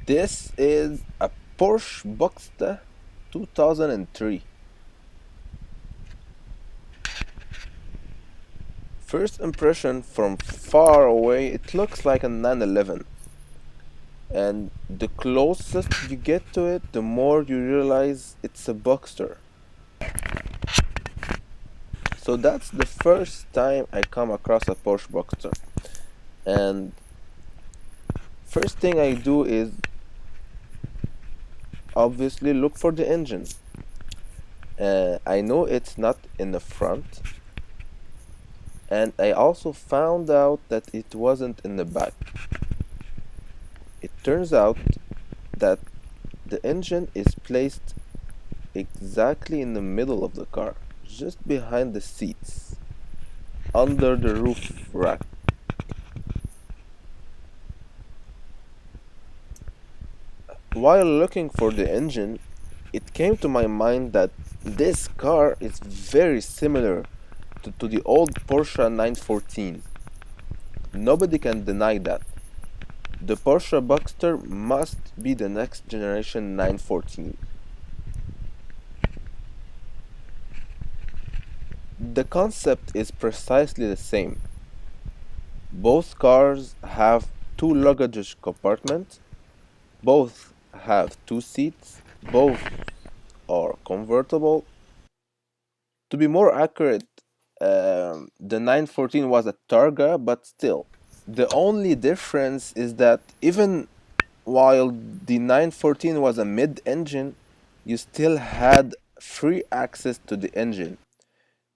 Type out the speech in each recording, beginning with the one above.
This is a Porsche Boxster 2003. First impression from far away, it looks like a 911. And the closest you get to it, the more you realize it's a Boxster. So that's the first time I come across a Porsche Boxster. And first thing I do is obviously look for the engine. I know it's not in the front, and I also found out that it wasn't in the back. It turns out that the engine is placed exactly in the middle of the car, just behind the seats, under the roof rack. While looking for the engine, it came to my mind that this car is very similar to the old Porsche 914. Nobody can deny that. The Porsche Boxster must be the next generation 914. The concept is precisely the same. Both cars have two luggage compartments, both have two seats, both are convertible. To be more accurate, the 914 was a Targa, but still. The only difference is that even while the 914 was a mid-engine, you still had free access to the engine.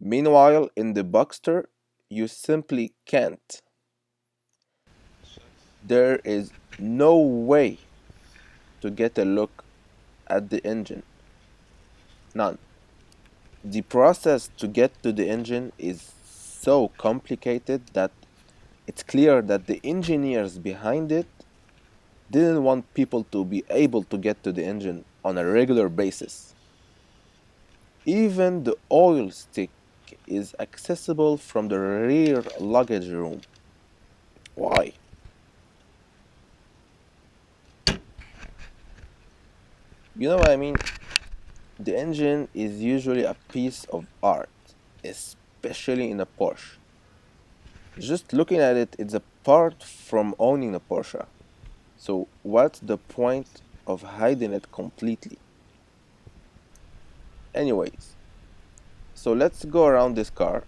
Meanwhile, in the Boxster, you simply can't. There is no way to get a look at the engine. None. The process to get to the engine is so complicated that it's clear that the engineers behind it didn't want people to be able to get to the engine on a regular basis. Even the oil stick is accessible from the rear luggage room. Why? You know what I mean? The engine is usually a piece of art, especially in a Porsche. Just looking at it, it's apart from owning a Porsche. So what's the point of hiding it completely? Anyways, so let's go around this car.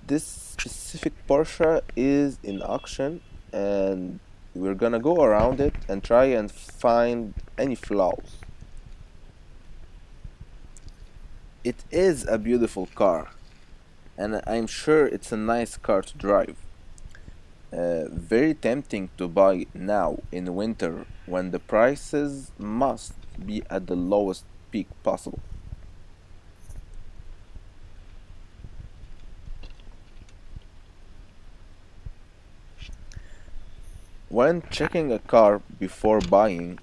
This specific Porsche is in auction, and we're gonna go around it and try and find any flaws. It is a beautiful car, and I'm sure it's a nice car to drive. Very tempting to buy now in winter when the prices must be at the lowest peak possible. When checking a car before buying,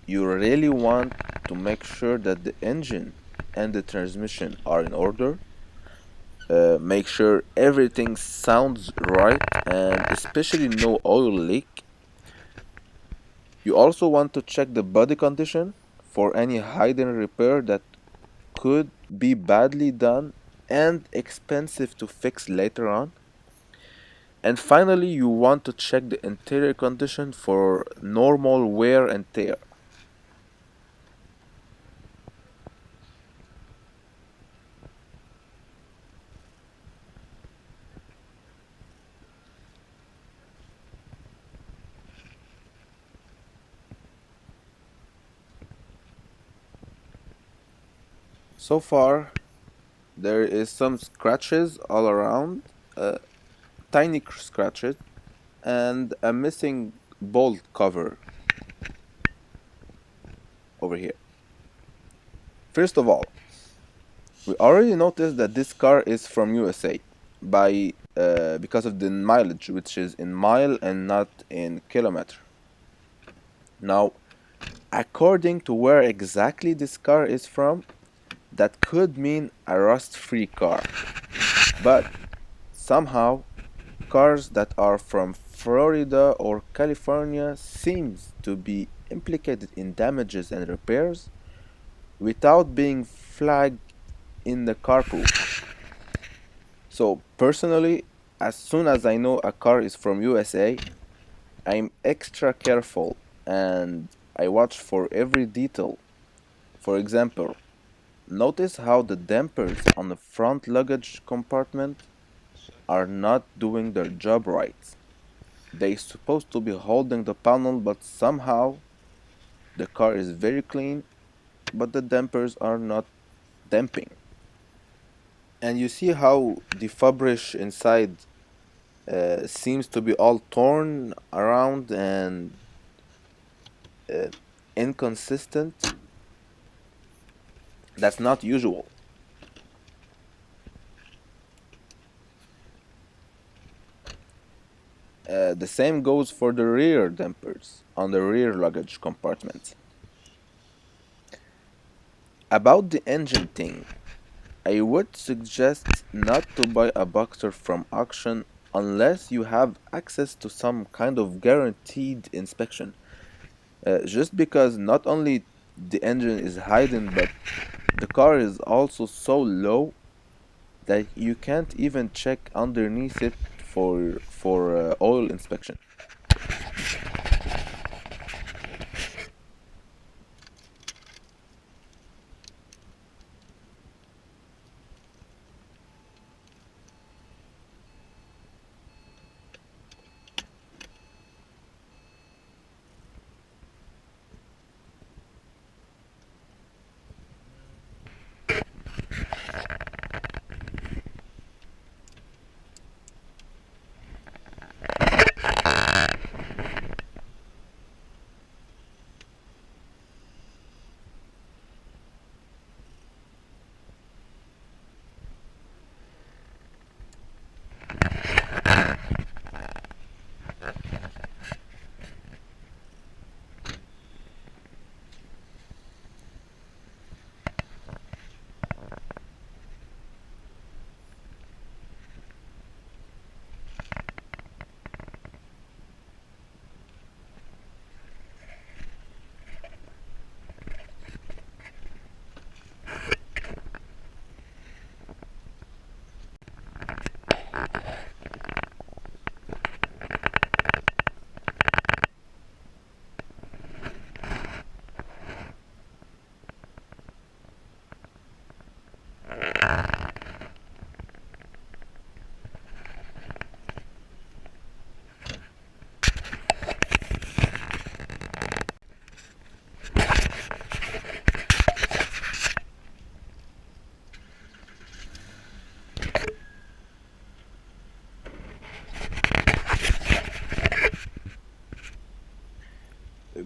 you really want to make sure that the engine and the transmission are in order. Make sure everything sounds right, and especially no oil leak. You also want to check the body condition for any hidden repair that could be badly done and expensive to fix later on. And finally, you want to check the interior condition for normal wear and tear. So far, there is some scratches all around, tiny scratches, and a missing bolt cover over here. First of all, we already noticed that this car is from USA because of the mileage, which is in mile and not in kilometer. Now, according to where exactly this car is from, that could mean a rust-free car. But somehow, cars that are from Florida or California seems to be implicated in damages and repairs without being flagged in the car proof. So personally, as soon as I know a car is from USA, I'm extra careful and I watch for every detail. For example, notice how the dampers on the front luggage compartment are not doing their job right. They're supposed to be holding the panel, but somehow the car is very clean, but the dampers are not damping. And you see how the fabric inside seems to be all torn around and uh, inconsistent. That's not usual. The same goes for the rear dampers on the rear luggage compartment. About the engine thing, I would suggest not to buy a Boxster from auction unless you have access to some kind of guaranteed inspection. Just because not only the engine is hidden, but the car is also so low that you can't even check underneath it for oil inspection.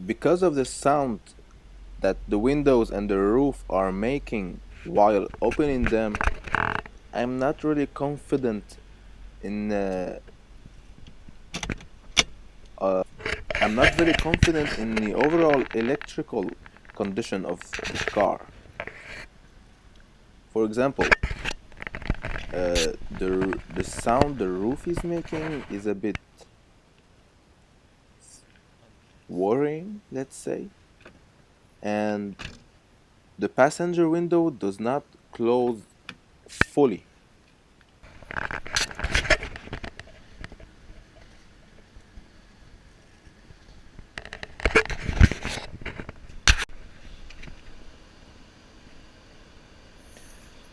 Because of the sound that the windows and the roof are making while opening them, I'm not really confident in I'm not very confident in the overall electrical condition of the car. For example, the sound the roof is making is a bit worrying, let's say, and the passenger window does not close fully.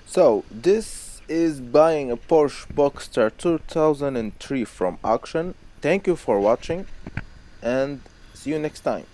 So this is buying a Porsche Boxster 2003 from auction. Thank you for watching and see you next time.